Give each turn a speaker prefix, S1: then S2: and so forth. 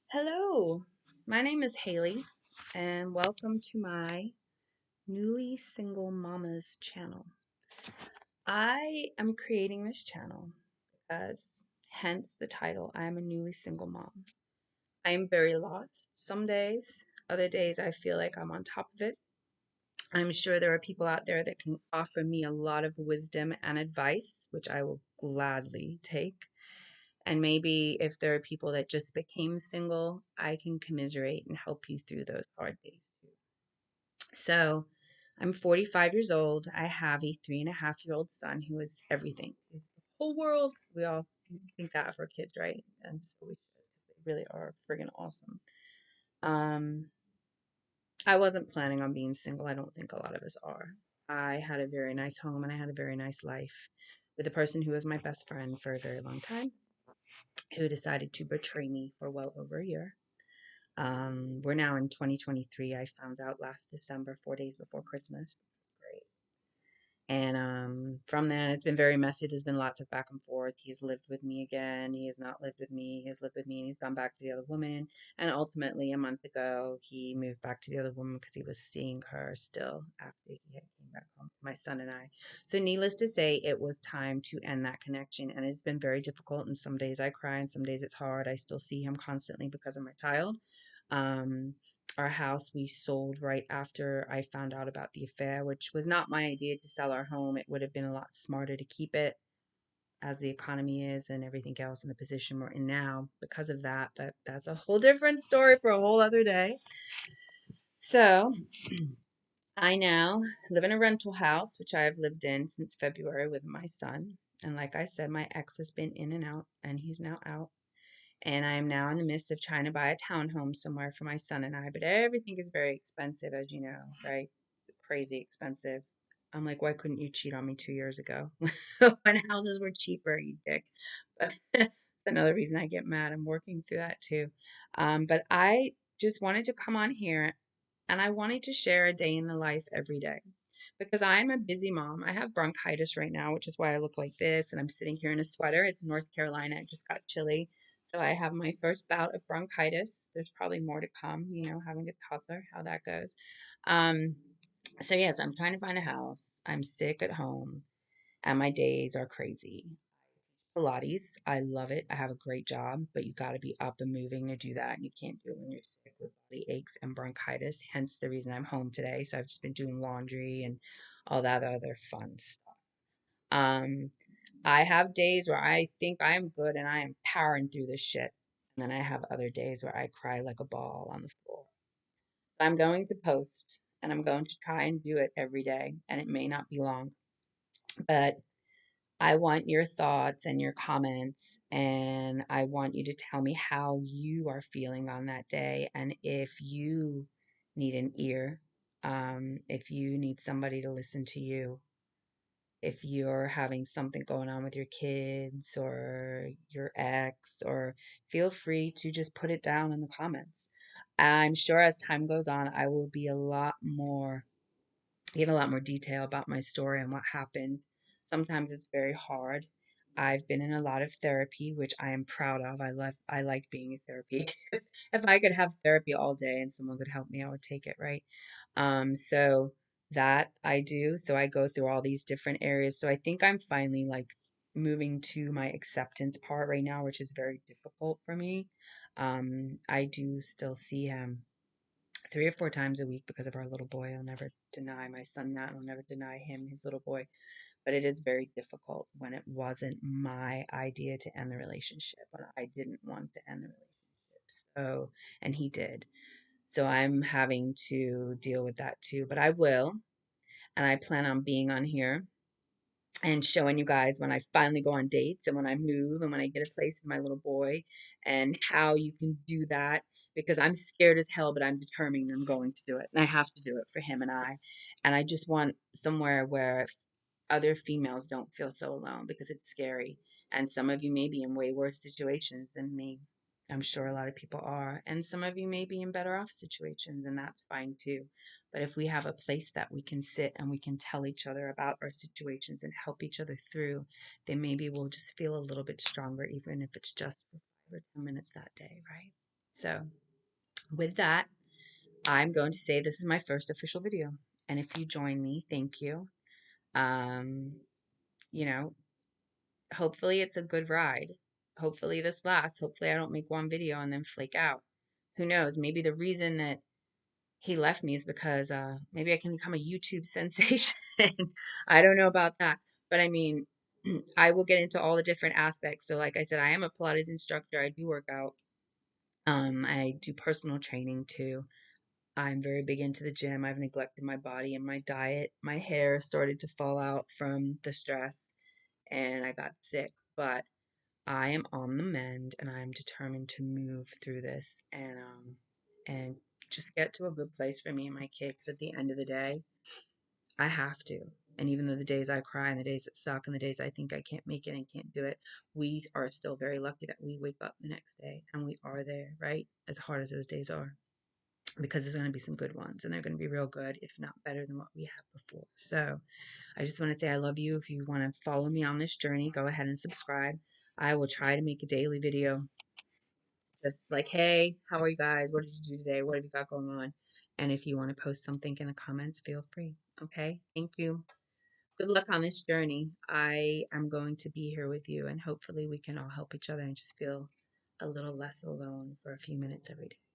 S1: Hello, my name is Haley, and welcome to my Newly Single Mamas channel. I am creating this channel because, hence the title, I am a newly single mom. I am very lost some days, other days I feel like I'm on top of it. I'm sure there are people out there that can offer me a lot of wisdom and advice, which I will gladly take. And maybe if there are people that just became single, I can commiserate and help you through those hard days too. So I'm 45 years old. I have a 3.5-year-old son who is everything. He's the whole world. We all think that of our kids, right? And so we should, because they really are friggin' awesome. Um, I wasn't planning on being single. I don't think a lot of us are. I had a very nice home and I had a very nice life with a person who was my best friend for a very long time, who decided to betray me for well over a year. We're now in 2023. I found out last December, 4 days before Christmas. Great. And from then, it's been very messy. There's been lots of back and forth. He's lived with me again. He has not lived with me. He has lived with me and he's gone back to the other woman. And ultimately, a month ago, he moved back to the other woman because he was seeing her still after he had came back home to my son and I. So, needless to say, it was time to end that connection. And it's been very difficult. And some days I cry and some days it's hard. I still see him constantly because of my child. Um, our house we sold right after I found out about the affair, which was not my idea to sell our home. It would have been a lot smarter to keep it as the economy is and everything else in the position we're in now because of that. But that's a whole different story for a whole other day. So I now live in a rental house, which I have lived in since February with my son. And like I said, my ex has been in and out, and he's now out. And I am now in the midst of trying to buy a townhome somewhere for my son and I, but everything is very expensive, as you know, right? Crazy expensive. I'm like, why couldn't you cheat on me 2 years ago when houses were cheaper, you dick? But it's another reason I get mad. I'm working through that too. But I just wanted to come on here and I wanted to share a day in the life every day because I'm a busy mom. I have bronchitis right now, which is why I look like this, and I'm sitting here in a sweater. It's North Carolina. It just got chilly. So I have my first bout of bronchitis. There's probably more to come, having a toddler, how that goes. Um, so yes, I'm trying to find a house. I'm sick at home, and my days are crazy. Pilates, I love it. I have a great job, but you got to be up and moving to do that, and you can't do it when you're sick with body aches and bronchitis. Hence the reason I'm home today. So I've just been doing laundry and all that other fun stuff. Um, I have days where I think I'm good and I am powering through this shit. And then I have other days where I cry like a ball on the floor. I'm going to post and I'm going to try and do it every day. And it may not be long, but I want your thoughts and your comments. And I want you to tell me how you are feeling on that day. And if you need an ear, if you need somebody to listen to you, if you're having something going on with your kids or your ex, or feel free to just put it down in the comments. I'm sure as time goes on, I will be a lot more, give a lot more detail about my story and what happened. Sometimes it's very hard. I've been in a lot of therapy, which I am proud of. I like being in therapy. If I could have therapy all day and someone could help me, I would take it, right? So that I do. So I go through all these different areas. So I think I'm finally like moving to my acceptance part right now, which is very difficult for me. I do still see him 3 or 4 times a week because of our little boy. I'll never deny my son that. I'll never deny him his little boy. But it is very difficult when it wasn't my idea to end the relationship, when I didn't want to end the relationship. So, and he did. So I'm having to deal with that too, but I will. And I plan on being on here and showing you guys when I finally go on dates and when I move and when I get a place for my little boy and how you can do that because I'm scared as hell, but I'm determined I'm going to do it. And I have to do it for him and I. And I just want somewhere where other females don't feel so alone because it's scary. And some of you may be in way worse situations than me. I'm sure a lot of people are. And some of you may be in better off situations, and that's fine too. But if we have a place that we can sit and we can tell each other about our situations and help each other through, then maybe we'll just feel a little bit stronger, even if it's just for 5 or 10 minutes that day, right? So with that, I'm going to say this is my first official video. And if you join me, thank you. Um, you know, hopefully it's a good ride. Hopefully this lasts. Hopefully I don't make one video and then flake out. Who knows? Maybe the reason that he left me is because maybe I can become a YouTube sensation. I don't know about that. But I mean, I will get into all the different aspects. So like I said, I am a Pilates instructor. I do work out. I do personal training too. I'm very big into the gym. I've neglected my body and my diet. My hair started to fall out from the stress and I got sick. But I am on the mend and I'm determined to move through this and just get to a good place for me and my kid. Because at the end of the day, I have to. And even though the days I cry and the days that suck and the days I think I can't make it and can't do it, we are still very lucky that we wake up the next day and we are there, right? As hard as those days are, because there's going to be some good ones and they're going to be real good, if not better than what we had before. So I just want to say I love you. If you want to follow me on this journey, go ahead and subscribe. I will try to make a daily video just like, hey, how are you guys? What did you do today? What have you got going on? And if you want to post something in the comments, feel free. Okay. Thank you. Good luck on this journey. I am going to be here with you, and hopefully, we can all help each other and just feel a little less alone for a few minutes every day.